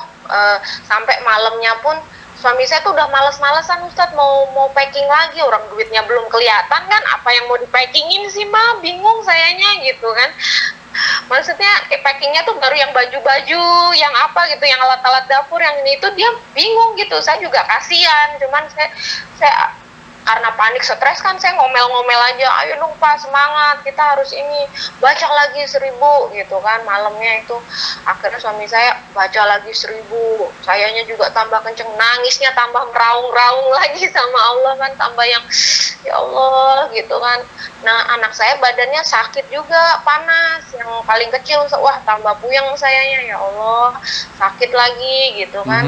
sampai malamnya pun suami saya tuh udah males-malesan Ustadz, mau packing lagi, orang duitnya belum kelihatan kan, apa yang mau dipackingin sih mah, bingung sayanya gitu kan. Maksudnya packingnya tuh baru yang baju-baju, yang apa gitu, yang alat-alat dapur, yang ini tuh dia bingung gitu. Saya juga kasihan, cuman saya karena panik stres kan, saya ngomel-ngomel aja, ayo dong Pak, semangat, kita harus ini, baca lagi 1000 gitu kan malamnya itu. Akhirnya suami saya baca lagi 1000, sayanya juga tambah kenceng, nangisnya tambah meraung-raung lagi sama Allah kan, tambah yang ya Allah gitu kan. Nah anak saya badannya sakit juga, panas, yang paling kecil, wah tambah puyeng sayanya, ya Allah sakit lagi gitu kan.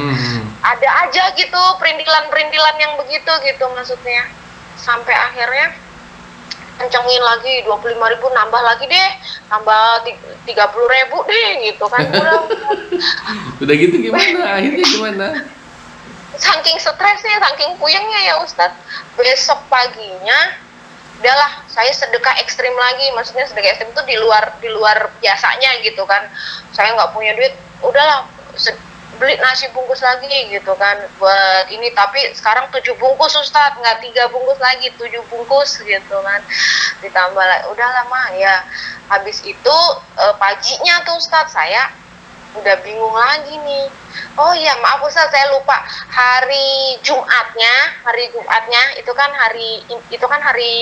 Ada aja gitu perintilan-perintilan yang begitu gitu maksudnya. Sampai akhirnya kencengin lagi 25.000, nambah lagi deh, tambah 30.000 deh gitu kan. Udah gitu gimana? Akhirnya gimana? Saking stresnya, saking puyengnya ya Ustadz, besok paginya udahlah saya sedekah ekstrim lagi. Maksudnya sedekah ekstrim itu di luar biasanya gitu kan. Saya nggak punya duit, udahlah beli nasi bungkus lagi gitu kan buat ini, tapi sekarang 7 bungkus Ustadz, nggak 3 bungkus lagi, 7 bungkus gitu kan, ditambah udah lama ya. Habis itu paginya tuh Ustadz saya udah bingung lagi nih. Oh iya maaf Ustadz, saya lupa hari Jumatnya itu kan hari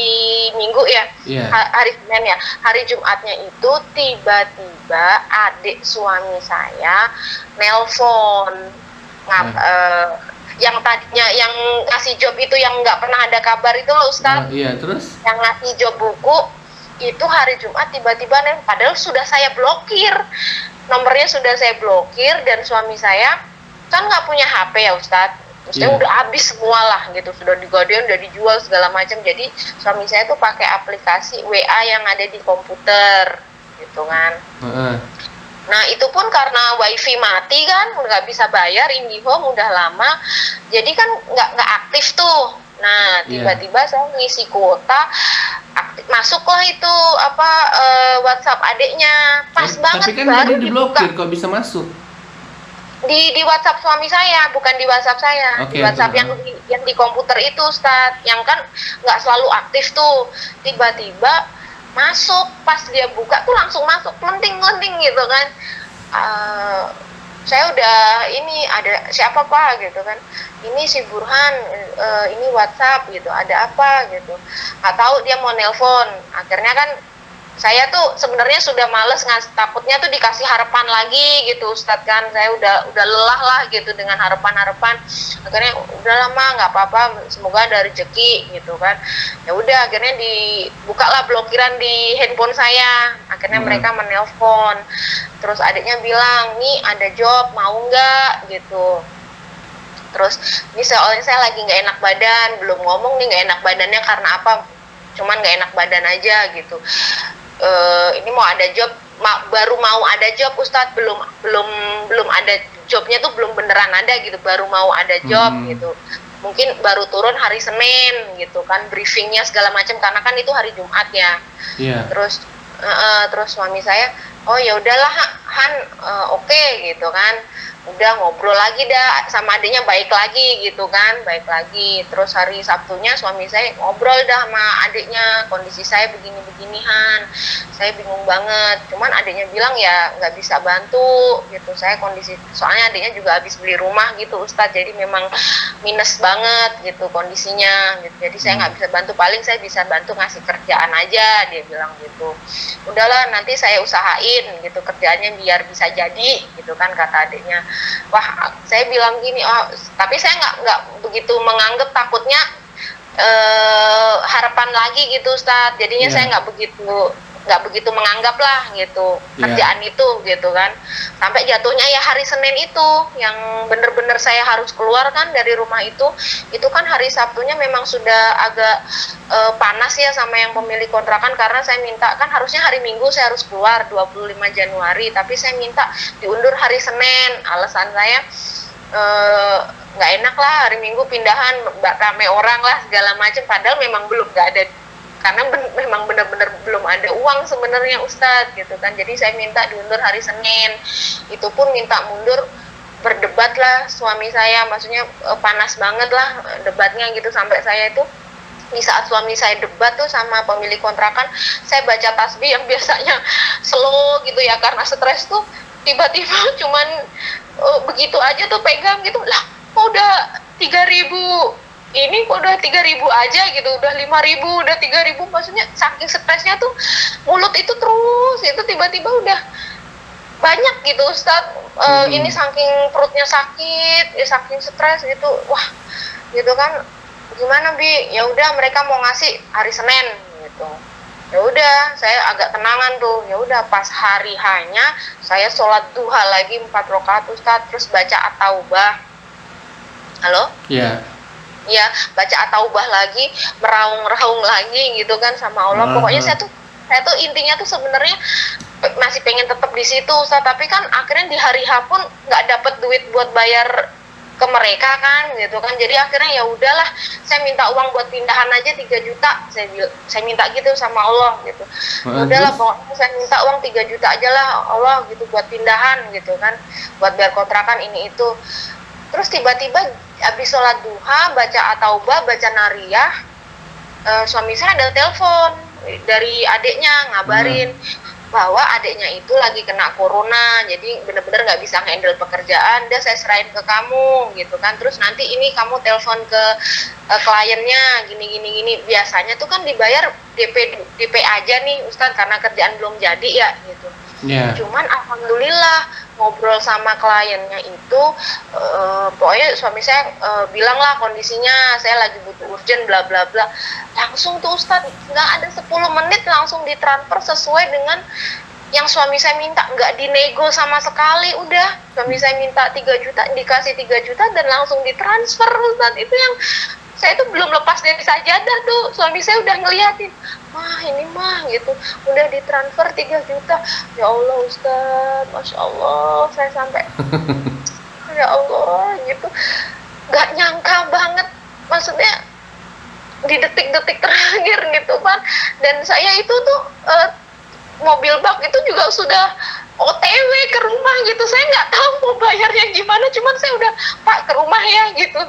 Minggu ya. Iya. Hari Senin ya. Hari Jumatnya itu tiba-tiba adik suami saya nelpon yang tadinya yang ngasih job itu, yang nggak pernah ada kabar itu loh Ustadz. Iya, terus? Yang ngasih job buku itu hari Jumat tiba-tiba padahal sudah saya blokir. Nomornya sudah saya blokir, dan suami saya kan nggak punya HP ya Ustadz. Maksudnya udah habis semua lah gitu, sudah digodain, udah dijual segala macam. Jadi suami saya tuh pakai aplikasi WA yang ada di komputer gitu kan. Nah itu pun karena wifi mati kan, nggak bisa bayar IndiHome udah lama, jadi kan nggak aktif tuh. Nah tiba-tiba saya ngisi kuota, masuklah itu WhatsApp adiknya, pas banget. Tapi kan baru diblokir, kok bisa masuk? Di WhatsApp suami saya, bukan di WhatsApp saya. Di WhatsApp yang di komputer itu Ustadz, yang kan nggak selalu aktif tuh. Tiba-tiba masuk, pas dia buka tuh langsung masuk, melenting gitu kan. Saya udah ini, ada siapa Pak gitu kan, ini si Burhan, ini WhatsApp gitu, ada apa gitu, nggak tahu dia mau nelpon. Akhirnya kan saya tuh sebenarnya sudah males, takutnya tuh dikasih harapan lagi gitu Ustadz kan. Saya udah lelah lah gitu dengan harapan. Akhirnya udah lama, nggak apa-apa, semoga ada rezeki gitu kan. Ya udah akhirnya dibukalah blokiran di handphone saya. Akhirnya mereka menelpon, terus adiknya bilang, nih ada job, mau nggak gitu. Terus ini soalnya saya lagi nggak enak badan, belum ngomong nih nggak enak badannya karena apa, cuman nggak enak badan aja gitu. Ini mau ada job, baru mau ada job Ustadz, belum ada jobnya tuh, belum beneran ada gitu, baru mau ada job gitu, mungkin baru turun hari Senin gitu kan, briefingnya segala macam, karena kan itu hari Jumat ya. Terus suami saya, oh ya udahlah Han, oke gitu kan. Udah ngobrol lagi dah sama adiknya, baik lagi gitu kan, baik lagi. Terus hari Sabtunya suami saya ngobrol dah sama adiknya, kondisi saya begini Han, saya bingung banget, cuman adiknya bilang ya nggak bisa bantu gitu, saya kondisi, soalnya adiknya juga habis beli rumah gitu Ustadz, jadi memang minus banget gitu kondisinya gitu. Jadi saya nggak bisa bantu, paling saya bisa bantu ngasih kerjaan aja, dia bilang gitu. Udahlah nanti saya usahain gitu kerjaannya biar bisa jadi gitu kan, kata adiknya. Wah, saya bilang gini, tapi saya nggak begitu menganggap, takutnya harapan lagi gitu Ustadz. Jadinya saya nggak begitu menganggap lah gitu kerjaan itu gitu kan. Sampai jatuhnya ya hari Senin itu yang bener-bener saya harus keluar kan dari rumah itu kan hari Sabtunya memang sudah agak panas ya sama yang pemilik kontrakan, karena saya minta, kan harusnya hari Minggu saya harus keluar 25 Januari, tapi saya minta diundur hari Senin. Alasan saya nggak enak lah hari Minggu pindahan, rame orang lah segala macam, padahal memang belum, nggak ada, karena memang benar-benar belum ada uang sebenarnya Ustadz gitu kan. Jadi saya minta diundur hari Senin, itu pun minta mundur, berdebat lah suami saya, maksudnya panas banget lah debatnya gitu, sampai saya itu di saat suami saya debat tuh sama pemilik kontrakan, saya baca tasbih yang biasanya slow gitu ya, karena stres tuh tiba-tiba cuman begitu aja tuh pegang gitu, lah kok udah 3.000, ini kok udah 3.000 aja gitu, udah 5.000, udah 3.000, maksudnya saking stresnya tuh mulut itu terus itu tiba-tiba udah banyak gitu Ustadz. Ini saking perutnya sakit ya, saking stres gitu, wah gitu kan. Gimana Bi? Ya udah mereka mau ngasih hari Senin gitu. Ya udah saya agak tenangan tuh. Ya udah pas hari hanya saya sholat duha lagi 4 rakaat Ustadz, terus baca at-taubah. Halo? Iya. ya baca at-taubah lagi, meraung-raung lagi gitu kan sama Allah. Pokoknya saya tuh intinya tuh sebenarnya masih pengen tetap di situ Ustaz, tapi kan akhirnya di hari H pun nggak dapet duit buat bayar ke mereka kan gitu kan. Jadi akhirnya ya udahlah, saya minta uang buat pindahan aja 3 juta, saya minta gitu sama Allah gitu. Udahlah pokoknya saya minta uang 3 juta aja lah Allah gitu buat pindahan gitu kan, buat bayar kontrakan ini itu. Terus tiba-tiba habis sholat duha, baca at-taubah, baca nariyah, suami saya ada telepon dari adiknya ngabarin bahwa adiknya itu lagi kena corona, jadi bener-bener nggak bisa handle pekerjaan, dia saya serahin ke kamu gitu kan. Terus nanti ini kamu telepon ke kliennya gini. Biasanya tuh kan dibayar DP aja nih Ustadz, karena kerjaan belum jadi ya gitu. Cuman alhamdulillah ngobrol sama kliennya itu, pokoknya suami saya bilang lah kondisinya saya lagi butuh urgent bla bla bla, langsung tuh Ustadz nggak ada 10 menit langsung ditransfer sesuai dengan yang suami saya minta, nggak dinego sama sekali. Udah suami saya minta 3 juta dikasih 3 juta dan langsung ditransfer Ustadz. Itu yang saya tuh belum lepas dari sajadah tuh, suami saya udah ngeliatin, mah ini mah gitu, udah ditransfer 3 juta. Ya Allah Ustadz, Masya Allah, saya sampai ya Allah gitu, gak nyangka banget, maksudnya di detik-detik terakhir gitu kan. Dan saya itu tuh mobil bak itu juga sudah OTW ke rumah gitu, saya nggak tahu mau bayarnya gimana, cuman saya udah Pak ke rumah ya gitu,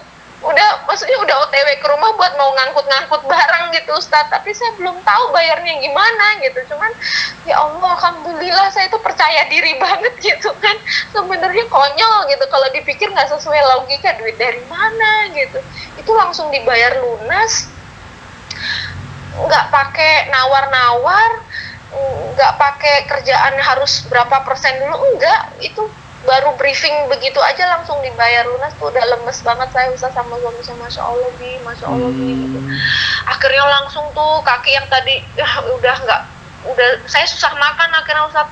udah maksudnya udah OTW ke rumah buat mau ngangkut barang gitu Ustaz, tapi saya belum tahu bayarnya gimana gitu. Cuman ya Allah alhamdulillah saya tuh percaya diri banget gitu kan, sebenarnya konyol gitu kalau dipikir nggak sesuai logika, duit dari mana gitu, itu langsung dibayar lunas, nggak pakai nawar-nawar, nggak pakai kerjaan harus berapa persen dulu, enggak, itu baru briefing begitu aja langsung dibayar lunas tuh. Udah lemes banget saya Ustaz sama suami saya, Masya Allah Bi gitu. Akhirnya langsung tuh kaki yang tadi udah saya susah makan akhirnya Ustaz,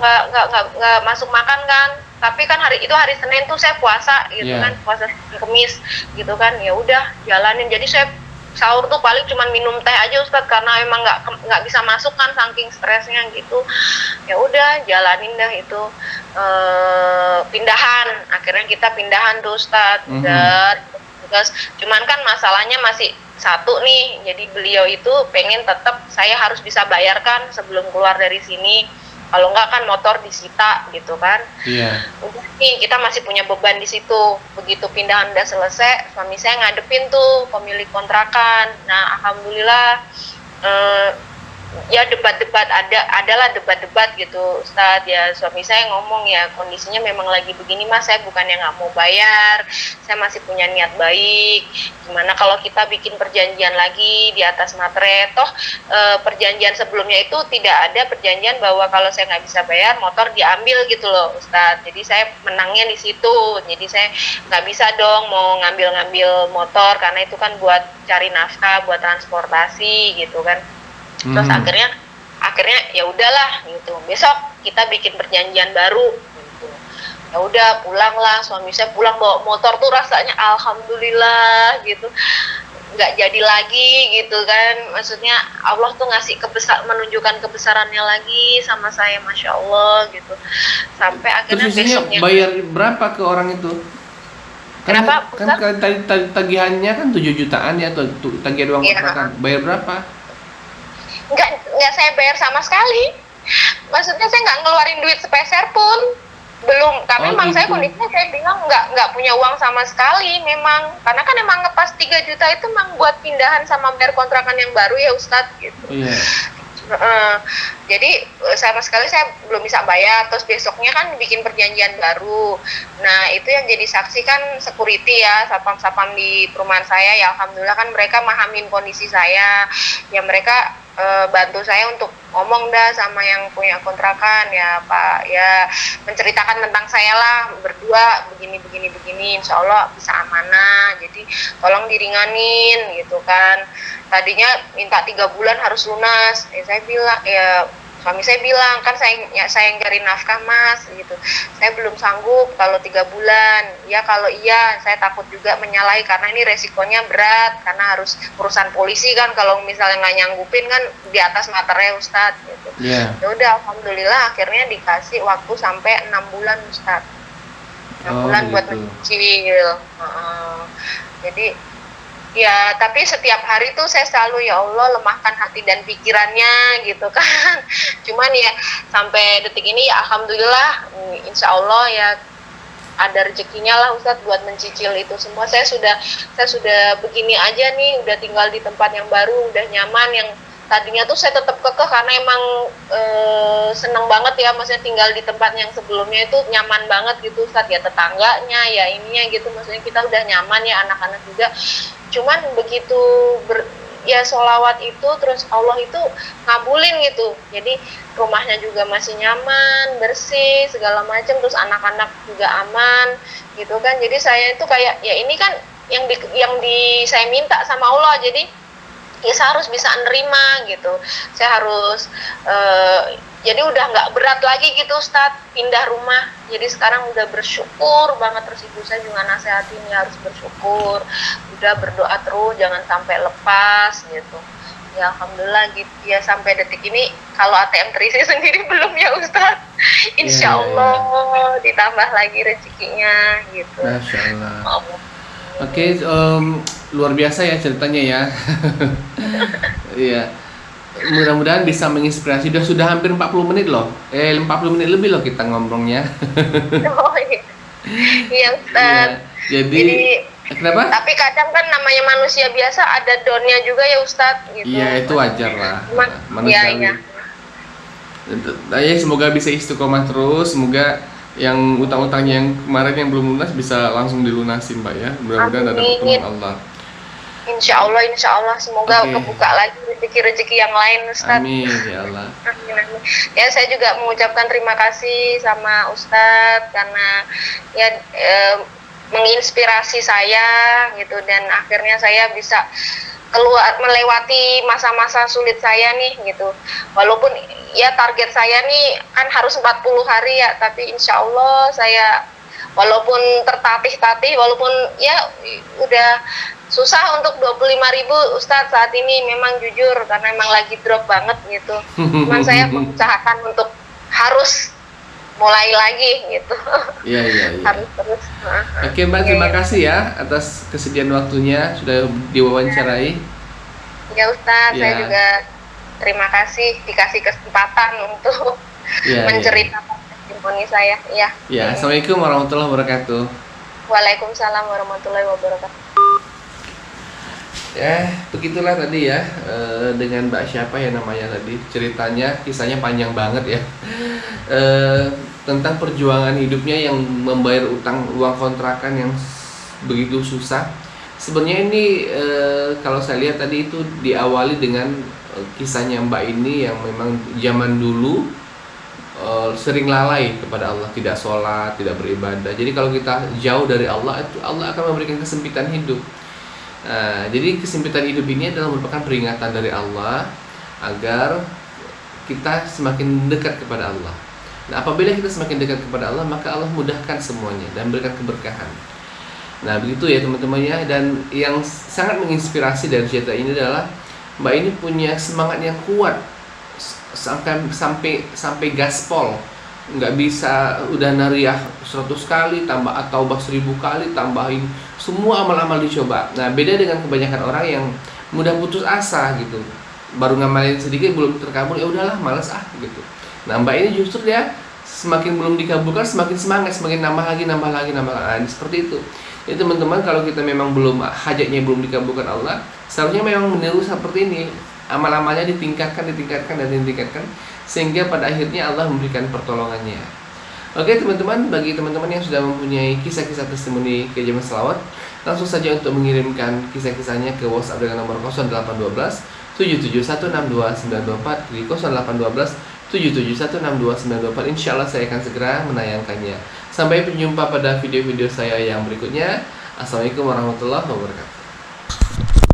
nggak masuk makan kan. Tapi kan hari Senin tuh saya puasa gitu kan, puasa Kamis gitu kan. Ya udah jalanin, jadi saya sahur tuh paling cuma minum teh aja Ustadz, karena emang nggak bisa masuk kan saking stresnya gitu. Ya udah jalanin dah itu pindahan. Akhirnya kita pindahan tuh Ustadz. Terus cuman kan masalahnya masih satu nih, jadi beliau itu pengen tetap saya harus bisa bayarkan sebelum keluar dari sini, kalau enggak kan motor disita gitu kan. Udah nih kita masih punya beban di situ. Begitu pindahan udah selesai, suami saya ngadepin tuh pemilik kontrakan. Nah alhamdulillah ya adalah debat gitu Ustadz. Ya suami saya ngomong ya kondisinya memang lagi begini Mas, saya bukannya nggak mau bayar, saya masih punya niat baik. Gimana kalau kita bikin perjanjian lagi di atas materai, toh perjanjian sebelumnya itu tidak ada perjanjian bahwa kalau saya nggak bisa bayar motor diambil gitu loh Ustadz. Jadi saya menangnya di situ, jadi saya nggak bisa dong mau ngambil motor, karena itu kan buat cari nafkah, buat transportasi gitu kan. Terus akhirnya ya udahlah gitu, besok kita bikin perjanjian baru gitu. Ya udah pulanglah, suami saya pulang bawa motor tuh rasanya alhamdulillah gitu, nggak jadi lagi gitu kan. Maksudnya Allah tuh ngasih menunjukkan kebesarannya lagi sama saya, Masya Allah gitu. Sampai akhirnya besoknya bayar berapa ke orang itu? Kenapa? Kan tagihannya kan 7 jutaan ya, tuh tagihan uang kontrakan. Bayar berapa? Nggak saya bayar sama sekali. Maksudnya saya nggak ngeluarin duit sepeser pun. Belum, karena memang gitu. Saya kondisinya saya bilang nggak punya uang sama sekali memang. Karena kan emang ngepas 3 juta itu memang buat pindahan sama bayar kontrakan yang baru ya Ustadz gitu. Jadi sama sekali saya belum bisa bayar. Terus besoknya kan bikin perjanjian baru. Nah itu yang jadi saksi kan security ya, satpam di perumahan saya. Ya alhamdulillah kan mereka mahamin kondisi saya. Ya mereka bantu saya untuk ngomong dah sama yang punya kontrakan ya Pak, ya menceritakan tentang saya lah, berdua begini, insya Allah bisa amanah, jadi tolong diringanin gitu kan. Tadinya minta 3 bulan harus lunas, saya bilang ya Suami saya bilang, kan saya yang cari nafkah mas, gitu. Saya belum sanggup kalau 3 bulan. Ya kalau iya, saya takut juga menyalahi karena ini resikonya berat, karena harus urusan polisi kan, kalau misalnya nggak nyanggupin kan di atas materai Ustadz. Gitu. Yeah. Ya udah, alhamdulillah akhirnya dikasih waktu sampai 6 bulan Ustadz. 6 bulan buat mencicil. Jadi ya, tapi setiap hari tuh saya selalu ya Allah lemahkan hati dan pikirannya gitu kan. Cuman ya sampai detik ini ya alhamdulillah, insya Allah ya ada rezekinya lah Ustadz buat mencicil itu semua. Saya sudah begini aja nih, udah tinggal di tempat yang baru, udah nyaman. Yang tadinya tuh saya tetap kekeh karena emang seneng banget ya, maksudnya tinggal di tempat yang sebelumnya itu nyaman banget gitu Ustadz, ya tetangganya ya ininya gitu, maksudnya kita udah nyaman ya, anak-anak juga. Cuman begitu ya sholawat itu, terus Allah itu ngabulin gitu, jadi rumahnya juga masih nyaman, bersih, segala macam, terus anak-anak juga aman gitu kan. Jadi saya itu kayak ya ini kan yang saya minta sama Allah, jadi ya saya harus bisa nerima gitu. Saya harus jadi udah nggak berat lagi gitu Ustadz pindah rumah. Jadi sekarang udah bersyukur banget, terus ibu saya juga nasehatin ya harus bersyukur, udah berdoa terus jangan sampai lepas gitu. Ya alhamdulillah gitu ya, sampai detik ini kalau ATM terisi sendiri belum ya Ustadz. Insya Allah ditambah lagi rezekinya gitu. Masya Allah. Oke, luar biasa ya ceritanya ya. Iya. Mudah-mudahan bisa menginspirasi. Sudah hampir 40 menit loh. 40 menit lebih loh kita ngomongnya. Oh iya. Iya Ustaz. Ya, jadi kenapa? Tapi kadang kan namanya manusia biasa ada downnya juga ya Ustaz gitu. Iya, itu wajar lah. Manusiawi. Iya. Ya, semoga bisa istiqomah terus. Semoga yang utang-utangnya yang kemarin yang belum lunas bisa langsung dilunasi Mbak ya. Mudah-mudahan ada pertolongan Allah. Insya Allah, semoga kebuka lagi rezeki yang lain Ustadz. Amin ya Allah. Amin. Ya saya juga mengucapkan terima kasih sama Ustadz karena ya menginspirasi saya gitu, dan akhirnya saya bisa keluar melewati masa-masa sulit saya nih gitu. Walaupun ya target saya nih kan harus 40 hari ya, tapi insya Allah saya walaupun tertatih-tatih, walaupun ya udah susah untuk 25.000 Ustadz saat ini, memang jujur karena memang lagi drop banget gitu. Cuman saya mengusahakan untuk harus mulai lagi gitu. Iya. Harus terus. Oke Mbak, terima kasih ya atas kesediaan waktunya sudah diwawancarai. Ya Ustadz, saya juga terima kasih dikasih kesempatan untuk menceritakan testimoni saya. Ya, Assalamualaikum warahmatullahi wabarakatuh. Waalaikumsalam warahmatullahi wabarakatuh. Ya, begitulah tadi ya, dengan Mbak siapa ya namanya tadi, ceritanya, kisahnya panjang banget ya, tentang perjuangan hidupnya yang membayar uang kontrakan yang begitu susah. Sebenarnya ini kalau saya lihat tadi itu diawali dengan kisahnya Mbak ini yang memang zaman dulu sering lalai kepada Allah, tidak sholat, tidak beribadah. Jadi kalau kita jauh dari Allah, itu Allah akan memberikan kesempitan hidup. Jadi kesempitan hidup ini adalah merupakan peringatan dari Allah agar kita semakin dekat kepada Allah. Nah, apabila kita semakin dekat kepada Allah, maka Allah mudahkan semuanya dan berikan keberkahan. Nah, begitu ya teman-teman ya. Dan yang sangat menginspirasi dari cerita ini adalah Mbak ini punya semangat yang kuat sampai gaspol. Nggak bisa udah nariah 100 kali tambah atau 1000 kali tambahin, semua amal-amal dicoba. Nah, beda dengan kebanyakan orang yang mudah putus asa gitu, baru ngamalin sedikit belum terkabul, ya udahlah malas gitu. Nah, Mbak ini justru dia semakin belum dikabulkan semakin semangat, semakin nambah lagi. Seperti itu. Jadi teman-teman, kalau kita memang belum hajatnya belum dikabulkan Allah, seharusnya memang meniru seperti ini, amal-amalnya ditingkatkan sehingga pada akhirnya Allah memberikan pertolongannya. Oke teman-teman, bagi teman-teman yang sudah mempunyai kisah-kisah testimoni keajaiban selawat, langsung saja untuk mengirimkan kisah-kisahnya ke WhatsApp dengan nomor 0812 7716294 di 0812 7716294. Insya Allah saya akan segera menayangkannya. Sampai berjumpa pada video-video saya yang berikutnya. Assalamualaikum warahmatullahi wabarakatuh.